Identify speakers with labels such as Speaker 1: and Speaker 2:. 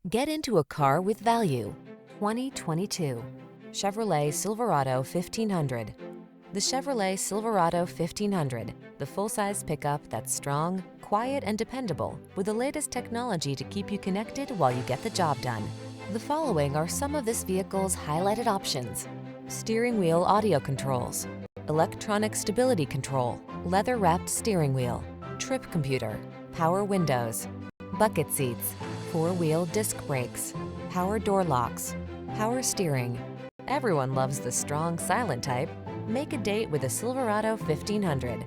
Speaker 1: Get into a car with value. 2022 Chevrolet Silverado 1500. The Chevrolet Silverado 1500, the full-size pickup that's strong, quiet, and dependable, with the latest technology to keep you connected while you get the job done. The following are some of this vehicle's highlighted options: steering wheel audio controls, electronic stability control, leather-wrapped steering wheel, trip computer, power windows, bucket seats, four-wheel disc brakes, power door locks, power steering. Everyone loves the strong, silent type. Make a date with a Silverado 1500.